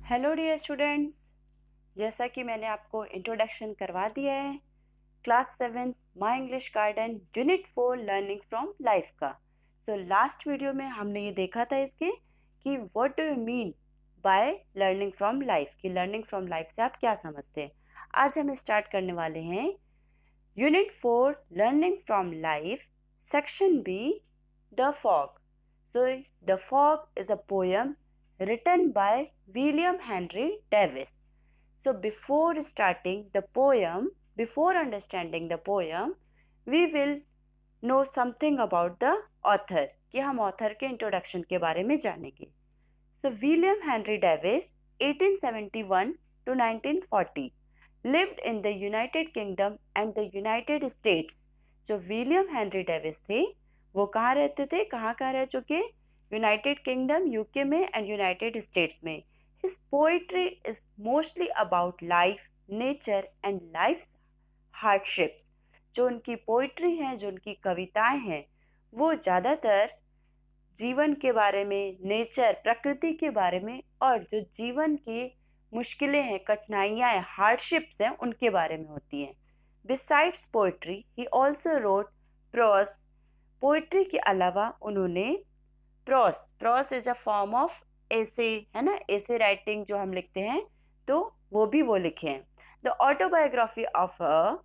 Hello dear students, जैसा कि मैंने आपको इंट्रोडक्शन करवा दिया है class 7 my English garden unit 4 learning from life का। तो लास्ट वीडियो में हमने ये देखा था इसके कि what do you mean by learning from life, कि लर्निंग फ्रॉम लाइफ से आप क्या समझते हैं। आज हम स्टार्ट करने वाले हैं unit 4 learning from life, section B, the fog. So the fog is a poem written by William Henry Davis. So before starting the poem, before understanding the poem, we will know something about the author, कि हम author के introduction के बारे में जानेंगे। So William Henry Davis 1871 to 1940 lived in the United Kingdom and the United States. जो William Henry Davis थे वो कहाँ रहते थे, कहाँ रह चुके? यूनाइटेड किंगडम यूके में एंड यूनाइटेड स्टेट्स में। His poetry is mostly about life, nature and life hardships. जो उनकी पोइट्री है, जो उनकी कविताएं हैं, वो ज़्यादातर जीवन के बारे में, नेचर, प्रकृति के बारे में, और जो जीवन की मुश्किलें हैं, कठिनाइयाँ हैं, हार्डशिप्स हैं, उनके बारे में होती हैं। Besides poetry he also wrote prose. Poetry के अलावा उन्होंने prose is a form of essay, है ना, एसे राइटिंग जो हम लिखते हैं, तो वो लिखे हैं। The autobiography of a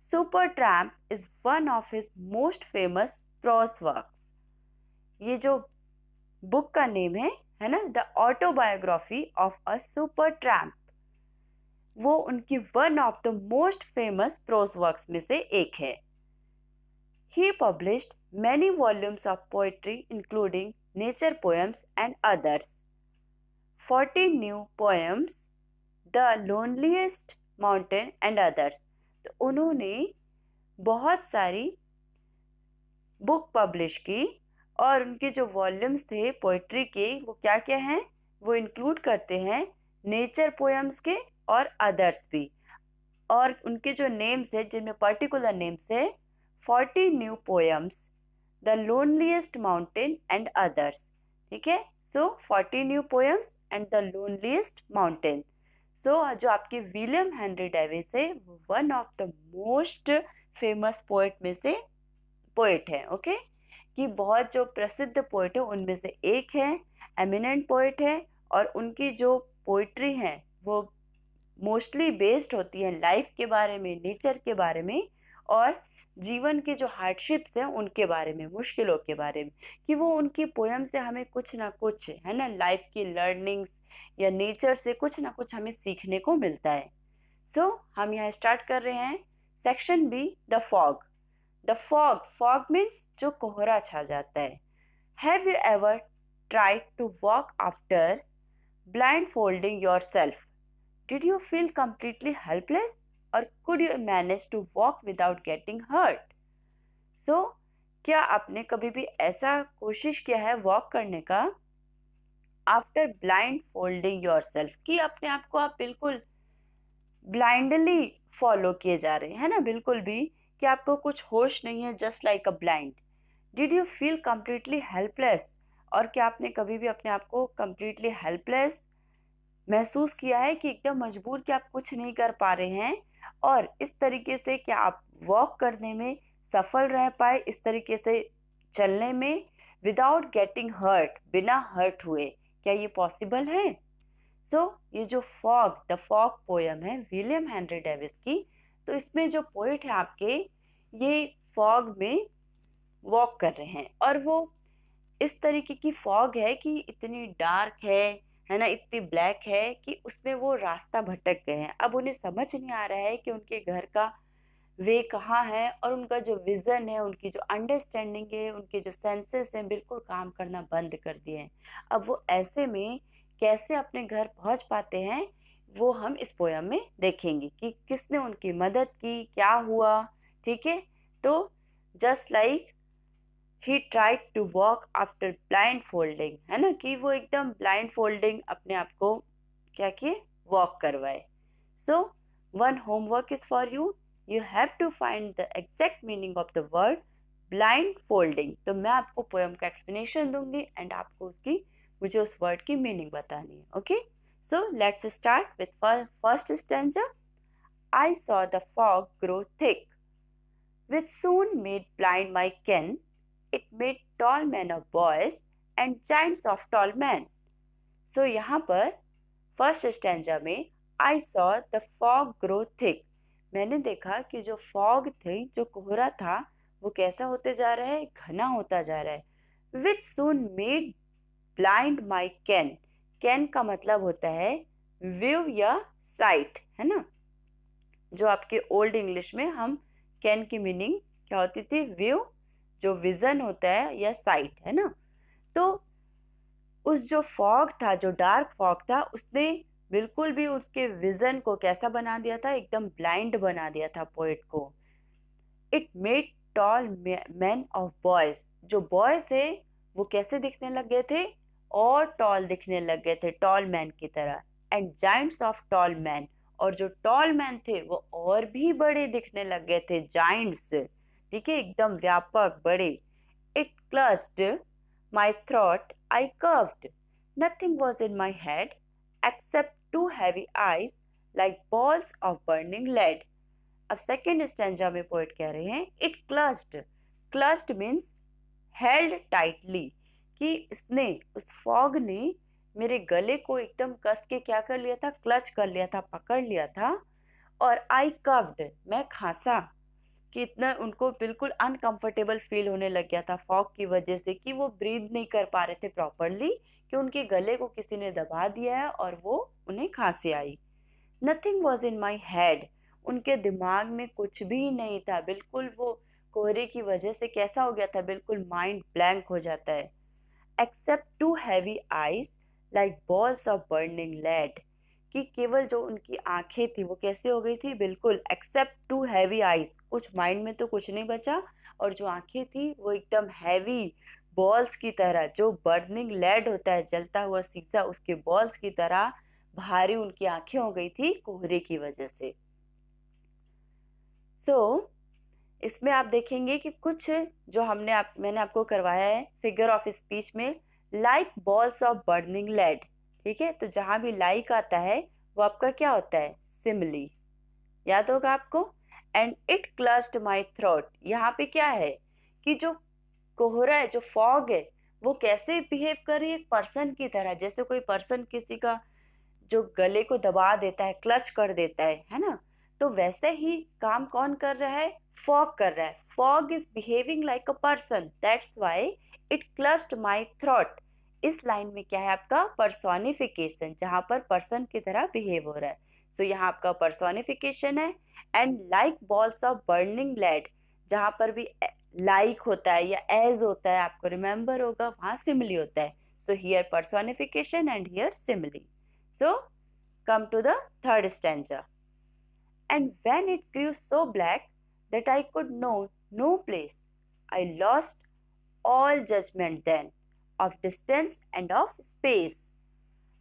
super tramp is one of his most famous pros works. ये जो बुक का नेम है ना, the autobiography of a super tramp, वो उनकी one of the most famous pros works में से एक है। He published many volumes of poetry including nature poems and others. 40 new poems, The Loneliest Mountain and others. तो उन्होंने बहुत सारी बुक पब्लिश की और उनके जो वॉल्यूम्स थे पोइट्री के, वो क्या क्या हैं, वो इंक्लूड करते हैं नेचर पोएम्स के और अदर्स भी। और उनके जो नेम्स है, जिनमें पर्टिकुलर नेम्स है 40 new poems, the loneliest mountain and others. ठीक है, so 40 new poems and the loneliest mountain. So जो आपके विलियम हेनरी डेविस है, one of the most famous poet में से पोएट है। ओके, कि बहुत जो प्रसिद्ध पोएट है उनमें से एक है, एमिनेंट पोएट है, और उनकी जो पोइट्री है वो मोस्टली बेस्ड होती है लाइफ के बारे में, नेचर के बारे में, और जीवन के जो हार्डशिप्स हैं उनके बारे में, मुश्किलों के बारे में, कि वो उनकी पोएम से हमें कुछ ना कुछ, है ना, लाइफ की लर्निंग्स या नेचर से कुछ ना कुछ हमें सीखने को मिलता है। सो हम यहाँ स्टार्ट कर रहे हैं section B, the fog. The fog means जो कोहरा छा जाता है। Have you ever tried to walk after blind folding yourself? Did you feel completely helpless or could you manage to walk without getting hurt? So, क्या आपने कभी भी ऐसा कोशिश किया है वॉक करने का after blind folding your self, कि अपने आप को आप बिल्कुल ब्लाइंडली फॉलो किए जा रहे हैं ना, बिल्कुल भी कि आपको कुछ होश नहीं है, just like a blind. Did you feel completely helpless? और क्या आपने कभी भी अपने आप को completely helpless महसूस किया है, कि एकदम मजबूर, कि आप कुछ नहीं कर पा रहे हैं, और इस तरीके से क्या आप वॉक करने में सफल रह पाए, इस तरीके से चलने में विदाउट गेटिंग हर्ट, बिना हर्ट हुए, क्या ये पॉसिबल है? सो ये जो द फॉग पोएम है विलियम हेनरी डेविस की, तो इसमें जो पोएट है आपके, ये फॉग में वॉक कर रहे हैं, और वो इस तरीके की फॉग है कि इतनी डार्क है ना, इतनी ब्लैक है कि उसमें वो रास्ता भटक गए हैं। अब उन्हें समझ नहीं आ रहा है कि उनके घर का वे कहाँ है, और उनका जो विजन है, उनकी जो अंडरस्टैंडिंग है, उनके जो सेंसेस हैं, बिल्कुल काम करना बंद कर दिए हैं। अब वो ऐसे में कैसे अपने घर पहुंच पाते हैं, वो हम इस पोयम में देखेंगे कि किसने उनकी मदद की, क्या हुआ। ठीक है, तो just like he tried to walk after blind folding, है ना, कि वो एकदम ब्लाइंड फोल्डिंग अपने आप को क्या किए, वॉक करवाए। So one homework is for you, you have to find the exact meaning of the word blind folding. तो मैं आपको पोएम का एक्सप्लेनेशन दूंगी एंड आपको मुझे उस वर्ड की मीनिंग बतानी है। Okay, So let's start with first stanza. I saw the fog grow thick, which soon made blind my ken. It made tall men of boys and giants of tall men. So यहाँ पर first stanza में I saw the fog grow thick. मैंने देखा कि जो fog थी, जो कोहरा था, वो कैसा होते जा रहा है, घना होता जा रहा है. Which soon made blind my ken. Can का मतलब होता है व्यू या साइट, है ना. जो आपके ओल्ड इंग्लिश में हम कैन की मीनिंग क्या होती थी, व्यू, जो विजन होता है, या साइट, है ना. तो उस जो फॉग था, जो डार्क फॉग था, उसने बिल्कुल भी उसके विजन को कैसा बना दिया था, एकदम ब्लाइंड बना दिया था पोएट को. It made tall man of boys. जो बॉयज है वो कैसे दिखने लग गए थे, और टॉल दिखने लग गए थे, टॉल मैन की तरह. And Giants of tall man. और जो टॉल मैन थे वो और भी बड़े दिखने लग गए थे, जाइंट्स. ठीक है, एकदम व्यापक, बड़े. It clutched my throat, I coughed. Nothing was in my head except two heavy eyes like balls of burning lead. अब सेकेंड स्टैंजा में पोएट कह रहे हैं it clutched. Clutched means held tightly, कि इसने, उस फॉग ने मेरे गले को एकदम कस के क्या कर लिया था, क्लच कर लिया था, पकड़ लिया था. और आई कव्ड, मैं खांसा, कि इतना उनको बिल्कुल अनकंफर्टेबल फील होने लग गया था फॉग की वजह से, कि वो ब्रीथ नहीं कर पा रहे थे प्रॉपरली, कि उनके गले को किसी ने दबा दिया है और वो उन्हें खांसी आई. Nothing was in my head. उनके दिमाग में कुछ भी नहीं था, बिल्कुल वो कोहरे की वजह से कैसा हो गया था, बिल्कुल माइंड ब्लैंक हो जाता है. Except two heavy eyes like balls of burning lead. कि केवल जो उनकी आंखें थी वो कैसे हो गई थी, बिल्कुल एक्सेप्ट टू हैवी आईज, कुछ माइंड में तो कुछ नहीं बचा. और जो आंखें थी वो एकदम हैवी बॉल्स की तरह, जो बर्निंग लेड होता है, जलता हुआ शीशा, उसके बॉल्स की तरह भारी उनकी आंखें हो गई थी कोहरे की वजह से. सो इसमें आप देखेंगे कि कुछ जो मैंने आपको करवाया है फिगर ऑफ स्पीच में, like balls of burning lead. ठीक है, तो जहां भी लाइक आता है वो आपका क्या होता है, सिमिली, याद होगा आपको. And it clutched my throat. यहाँ पे क्या है कि जो कोहरा है, जो फॉग है, वो कैसे बिहेव कर रही है, एक पर्सन की तरह. जैसे कोई पर्सन किसी का जो गले को दबा देता है, क्लच कर देता है ना. तो वैसे ही काम कौन कर रहा है, फॉग कर रहा है. Fog is behaving like a person, that's why it clutched my throat. इस लाइन में क्या है आपका, पर्सोनिफिकेशन, जहां पर पर्सन की तरह बिहेव हो रहा है. सो यहाँ आपका पर्सोनिफिकेशन है. And like balls of burning lead, जहां पर भी लाइक होता है या एज होता है, आपको रिमेंबर होगा, वहां सिमिली होता है. So here personification and here simile. So, come to the third stanza. And when it grew so black that I could know no place, I lost all judgment then of distance and of space.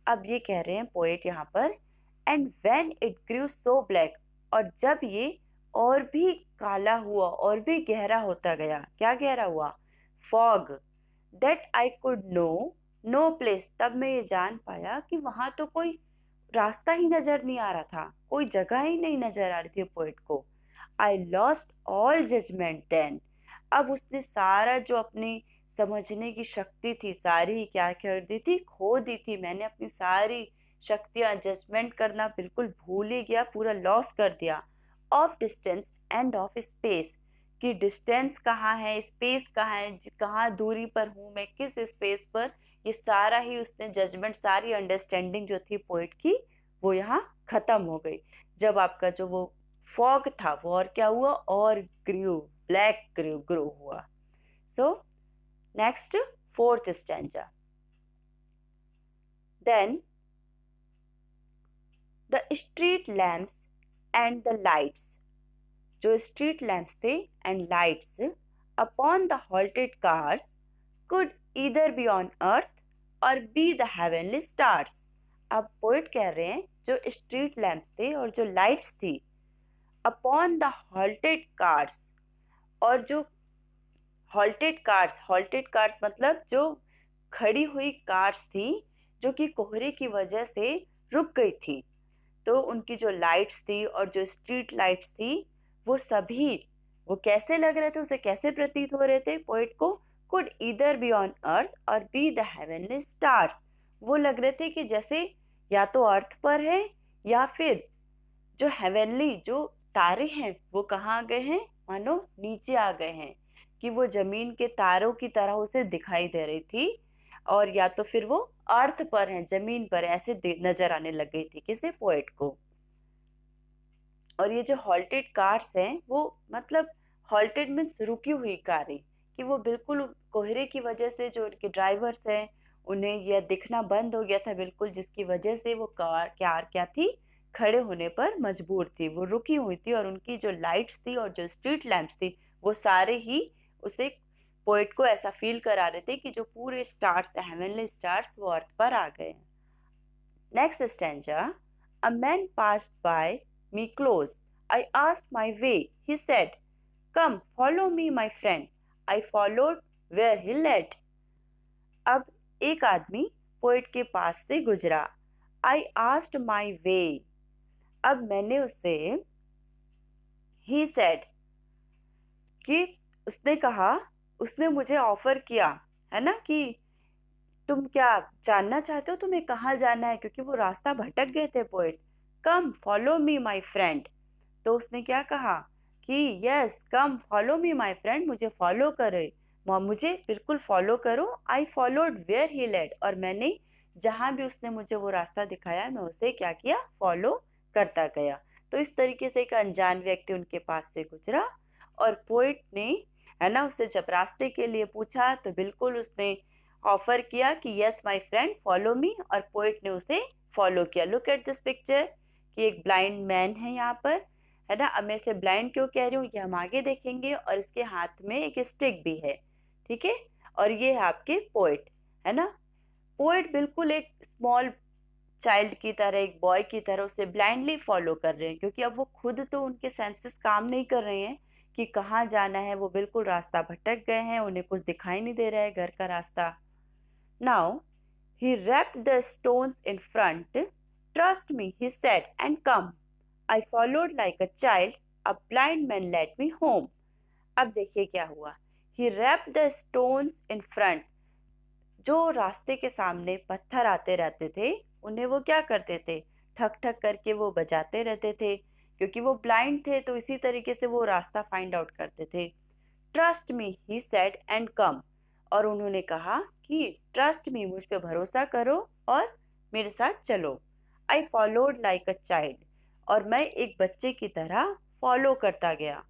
अब ये कह रहे हैं poet यहाँ पर, and when it grew so black, और जब ये और भी काला हुआ, और भी गहरा होता गया. क्या गहरा हुआ, fog. that I could know no place, तब मैं ये जान पाया कि वहां तो कोई रास्ता ही नजर नहीं आ रहा था, कोई जगह ही नहीं नजर आ रही थी पोएट को. I lost all judgement then. अब उसने सारा जो अपनी समझने की शक्ति थी, सारी क्या कर दी थी, खो दी थी. मैंने अपनी सारी शक्तियां, जजमेंट करना बिल्कुल भूल ही गया, पूरा लॉस कर दिया. Of distance end of space, कि डिस्टेंस कहाँ है, स्पेस कहाँ है, कहाँ दूरी पर हूँ मैं, किस स्पेस पर, ये सारा ही उसने जजमेंट, सारी अंडरस्टैंडिंग जो थी पोएट की, वो यहाँ खत्म हो गई. जब आपका जो वो फॉग था वो और क्या हुआ, और ब्लैक ग्रो हुआ. So next fourth stanza. Then the street lamps and the lights, जो स्ट्रीट लैम्प्स थे and lights upon the halted cars could either be on earth or be the heavenly stars. अब poet कह रहे हैं जो street lamps थे और जो लाइट्स थी अपॉन द हॉल्टेड कार्स, और जो हॉल्टेड कार्स मतलब जो खड़ी हुई कार्स थी, जो कि कोहरे की वजह से रुक गई थी। तो उनकी जो लाइट्स थी और जो स्ट्रीट लाइट्स थी वो सभी, वो कैसे लग रहे थे, उसे कैसे प्रतीत हो रहे थे पोएट को, could either be on earth or be the heavenly stars. वो लग रहे थे कि जैसे या तो अर्थ पर है या फिर जो हेवनली जो तारे हैं वो कहाँ आ गए हैं, मानो नीचे आ गए हैं, कि वो जमीन के तारों की तरह उसे दिखाई दे रही थी, और या तो फिर वो अर्थ पर है, जमीन पर है, ऐसे नजर आने लग गई थी किसे, पोएट को। और ये जो हॉल्टेड कार्स हैं वो मतलब हॉल्टेड मीन्स रुकी हुई कारें, कि वो बिल्कुल कोहरे की वजह से जो उनके ड्राइवर्स हैं उन्हें यह दिखना बंद हो गया था बिल्कुल, जिसकी वजह से वो कार क्या थी, खड़े होने पर मजबूर थी, वो रुकी हुई थी, और उनकी जो लाइट्स थी और जो स्ट्रीट लैंप्स थी वो सारे ही उसे पोएट को ऐसा फील करा रहे थे कि जो पूरे स्टार्स, हेवनली स्टार्स, वो अर्थ पर आ गए हैं। Next stanza, a man passed by me close. I asked my way. He said, come, follow me, my friend. I followed where he led. अब एक आदमी पोएट के पास से गुजरा। I asked my way. अब मैंने उससे, he said, कि उसने कहा, उसने मुझे ऑफर किया, है ना, कि तुम क्या जानना चाहते हो तुम्हें कहाँ जाना है, क्योंकि वो रास्ता भटक गए थे poet. Come follow me my friend. तो उसने क्या कहा कि yes come follow me my friend, मुझे फॉलो करे, मुझे बिल्कुल फॉलो करो। I followed where he led, और मैंने जहाँ भी उसने मुझे वो रास्ता दिखाया मैं उसे क्या किया, फॉलो करता गया। तो इस तरीके से एक अनजान व्यक्ति उनके पास से गुजरा, और पोएट ने, है ना, उससे जब रास्ते के लिए पूछा तो बिल्कुल उसने ऑफर किया कि yes my friend follow me, और पोएट ने उसे फॉलो किया। लुक एट दिस पिक्चर, कि एक ब्लाइंड मैन है यहाँ पर, है ना। अब मैं इसे ब्लाइंड क्यों कह रही हूँ ये हम आगे देखेंगे, और इसके हाथ में एक स्टिक भी है, ठीक है। और ये है आपके पोएट, है ना। पोएट बिल्कुल एक स्मॉल चाइल्ड की तरह, एक बॉय की तरह उसे ब्लाइंडली फॉलो कर रहे हैं, क्योंकि अब वो खुद तो उनके सेंसेस काम नहीं कर रहे हैं कि कहाँ जाना है, वो बिल्कुल रास्ता भटक गए हैं, उन्हें कुछ दिखाई नहीं दे रहा है घर का रास्ता। Now he wrapped the stones in front. Trust me, he said, and come. I followed like a child. A blind man led me home. अब देखिए क्या हुआ। He wrapped the stones in front. जो रास्ते के सामने पत्थर आते रहते थे उन्हें वो क्या करते थे, ठक ठक करके वो बजाते रहते थे, क्योंकि वो ब्लाइंड थे तो इसी तरीके से वो रास्ता फाइंड आउट करते थे। Trust me he said and come, और उन्होंने कहा कि ट्रस्ट मी, मुझ पे भरोसा करो और मेरे साथ चलो। I followed like a child, और मैं एक बच्चे की तरह फॉलो करता गया।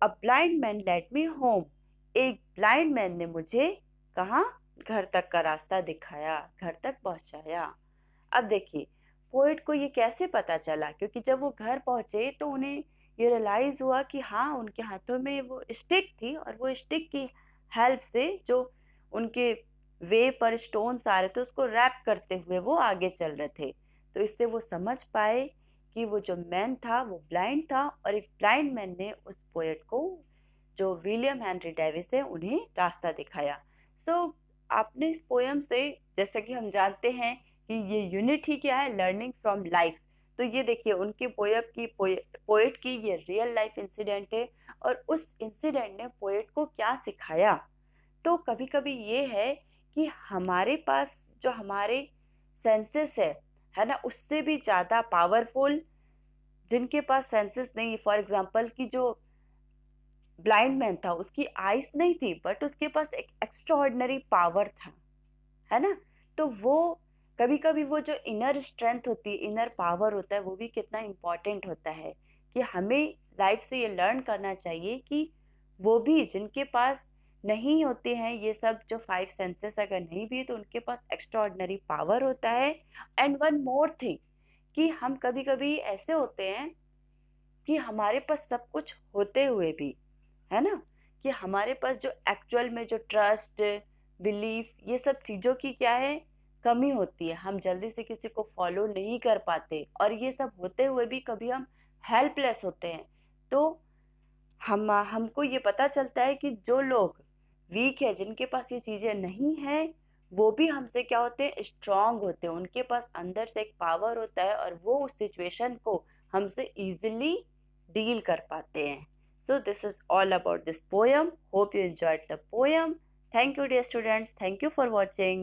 A blind man led me home, एक ब्लाइंड मैन ने मुझे कहाँ, घर तक का रास्ता दिखाया, घर तक पहुंचाया। अब देखिए पोएट को ये कैसे पता चला, क्योंकि जब वो घर पहुंचे तो उन्हें ये रियलाइज हुआ कि हाँ उनके हाथों में वो स्टिक थी, और वो स्टिक की हेल्प से जो उनके वे पर स्टोन्स आ रहे थे उसको रैप करते हुए वो आगे चल रहे थे। तो इससे वो समझ पाए कि वो जो मैन था वो ब्लाइंड था, और एक ब्लाइंड मैन ने उस पोएट को, जो विलियम हेनरी डेविस है, उन्हें रास्ता दिखाया। सो आपने इस पोयम से, जैसा कि हम जानते हैं कि ये यूनिट ही क्या है, लर्निंग फ्रॉम लाइफ। तो ये देखिए उनकी पोएट की ये रियल लाइफ इंसिडेंट है, और उस इंसिडेंट ने पोएट को क्या सिखाया। तो कभी कभी ये है कि हमारे पास जो हमारे सेंसेस है ना, उससे भी ज़्यादा पावरफुल जिनके पास सेंसेस नहीं, फॉर एग्जांपल कि जो ब्लाइंड मैन था उसकी आइज नहीं थी बट उसके पास एक एक्स्ट्रा ऑर्डिनरी पावर था, है ना। तो वो कभी कभी वो जो इनर स्ट्रेंथ होती है, इनर पावर होता है, वो भी कितना इम्पोर्टेंट होता है, कि हमें लाइफ से ये लर्न करना चाहिए कि वो भी जिनके पास नहीं होते हैं ये सब जो 5 सेंसेस, अगर नहीं भी है तो उनके पास एक्स्ट्रा ऑर्डिनरी पावर होता है। एंड वन मोर थिंग, कि हम कभी कभी ऐसे होते हैं कि हमारे पास सब कुछ होते हुए भी, है ना, कि हमारे पास जो एक्चुअल में जो ट्रस्ट, बिलीफ, ये सब चीज़ों की क्या है, कमी होती है। हम जल्दी से किसी को फॉलो नहीं कर पाते, और ये सब होते हुए भी कभी हम हेल्पलेस होते हैं। तो हमको ये पता चलता है कि जो लोग वीक है, जिनके पास ये चीज़ें नहीं है, वो भी हमसे क्या होते हैं, स्ट्रांग होते हैं, उनके पास अंदर से एक पावर होता है और वो उस सिचुएशन को हमसे इजीली डील कर पाते हैं. So this is all about this poem. Hope you enjoyed the poem. Thank you dear students. Thank you for watching.